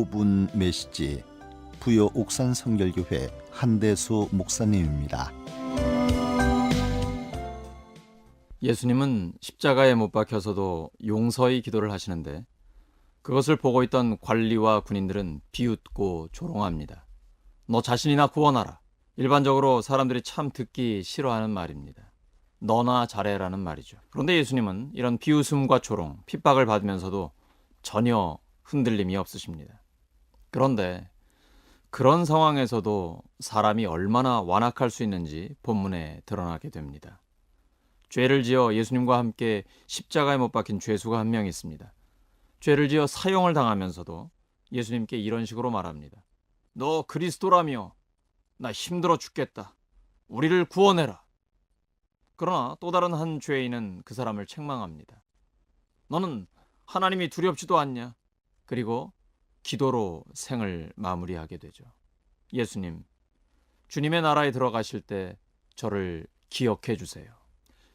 5분 메시지 부여 옥산 성결교회 한대수 목사님입니다. 예수님은 십자가에 못 박혀서도 용서의 기도를 하시는데 그것을 보고 있던 관리와 군인들은 비웃고 조롱합니다. 너 자신이나 구원하라. 일반적으로 사람들이 참 듣기 싫어하는 말입니다. 너나 잘해라는 말이죠. 그런데 예수님은 이런 비웃음과 조롱, 핍박을 받으면서도 전혀 흔들림이 없으십니다. 그런데 그런 상황에서도 사람이 얼마나 완악할 수 있는지 본문에 드러나게 됩니다. 죄를 지어 예수님과 함께 십자가에 못 박힌 죄수가 한 명 있습니다. 죄를 지어 사형을 당하면서도 예수님께 이런 식으로 말합니다. 너 그리스도라며 나 힘들어 죽겠다. 우리를 구원해라. 그러나 또 다른 한 죄인은 그 사람을 책망합니다. 너는 하나님이 두렵지도 않냐? 그리고 기도로 생을 마무리하게 되죠. 예수님, 주님의 나라에 들어가실 때 저를 기억해 주세요.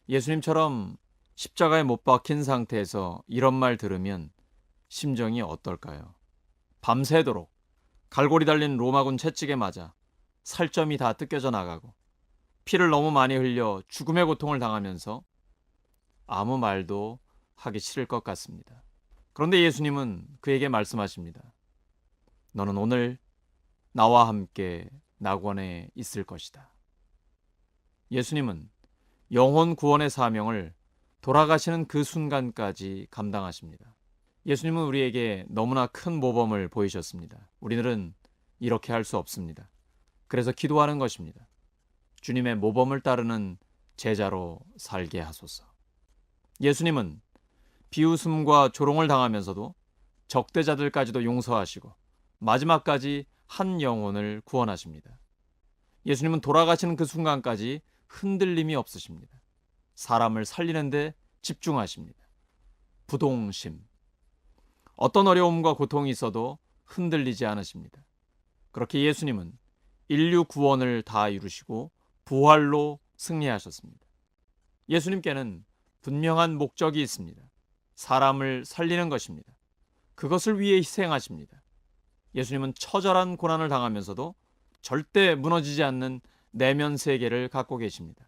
예수님처럼 십자가에 못 박힌 상태에서 이런 말 들으면 심정이 어떨까요? 밤새도록 갈고리 달린 로마군 채찍에 맞아 살점이 다 뜯겨져 나가고 피를 너무 많이 흘려 죽음의 고통을 당하면서 아무 말도 하기 싫을 것 같습니다. 그런데 예수님은 그에게 말씀하십니다. 너는 오늘 나와 함께 낙원에 있을 것이다. 예수님은 영혼 구원의 사명을 돌아가시는 그 순간까지 감당하십니다. 예수님은 우리에게 너무나 큰 모범을 보이셨습니다. 우리들은 이렇게 할 수 없습니다. 그래서 기도하는 것입니다. 주님의 모범을 따르는 제자로 살게 하소서. 예수님은 비웃음과 조롱을 당하면서도 적대자들까지도 용서하시고 마지막까지 한 영혼을 구원하십니다. 예수님은 돌아가시는 그 순간까지 흔들림이 없으십니다. 사람을 살리는 데 집중하십니다. 부동심. 어떤 어려움과 고통이 있어도 흔들리지 않으십니다. 그렇게 예수님은 인류 구원을 다 이루시고 부활로 승리하셨습니다. 예수님께는 분명한 목적이 있습니다. 사람을 살리는 것입니다. 그것을 위해 희생하십니다. 예수님은 처절한 고난을 당하면서도 절대 무너지지 않는 내면 세계를 갖고 계십니다.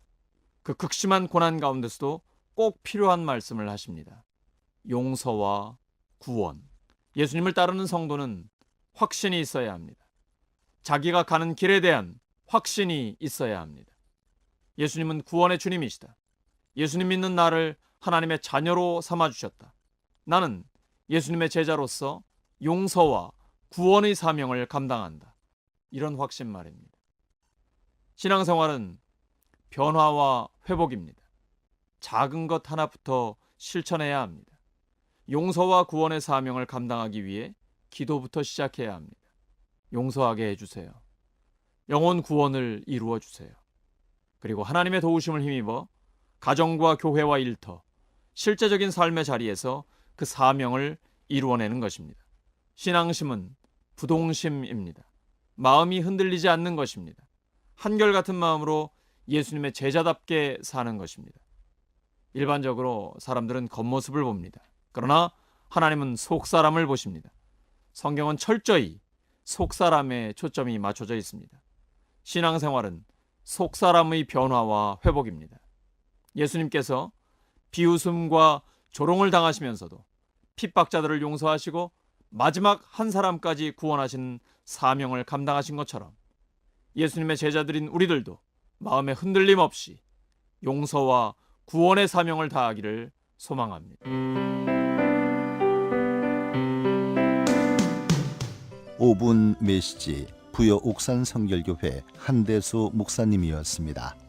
그 극심한 고난 가운데서도 꼭 필요한 말씀을 하십니다. 용서와 구원. 예수님을 따르는 성도는 확신이 있어야 합니다. 자기가 가는 길에 대한 확신이 있어야 합니다. 예수님은 구원의 주님이시다. 예수님 믿는 나를 하나님의 자녀로 삼아주셨다. 나는 예수님의 제자로서 용서와 구원의 사명을 감당한다. 이런 확신 말입니다. 신앙생활은 변화와 회복입니다. 작은 것 하나부터 실천해야 합니다. 용서와 구원의 사명을 감당하기 위해 기도부터 시작해야 합니다. 용서하게 해주세요. 영혼 구원을 이루어 주세요. 그리고 하나님의 도우심을 힘입어 가정과 교회와 일터, 실제적인 삶의 자리에서 그 사명을 이루어내는 것입니다. 신앙심은 부동심입니다. 마음이 흔들리지 않는 것입니다. 한결같은 마음으로 예수님의 제자답게 사는 것입니다. 일반적으로 사람들은 겉모습을 봅니다. 그러나 하나님은 속사람을 보십니다. 성경은 철저히 속사람에 초점이 맞춰져 있습니다. 신앙생활은 속사람의 변화와 회복입니다. 예수님께서 비웃음과 조롱을 당하시면서도 핍박자들을 용서하시고 마지막 한 사람까지 구원하신 사명을 감당하신 것처럼 예수님의 제자들인 우리들도 마음에 흔들림 없이 용서와 구원의 사명을 다하기를 소망합니다. 5분 메시지 부여 옥산 성결교회 한대수 목사님이었습니다.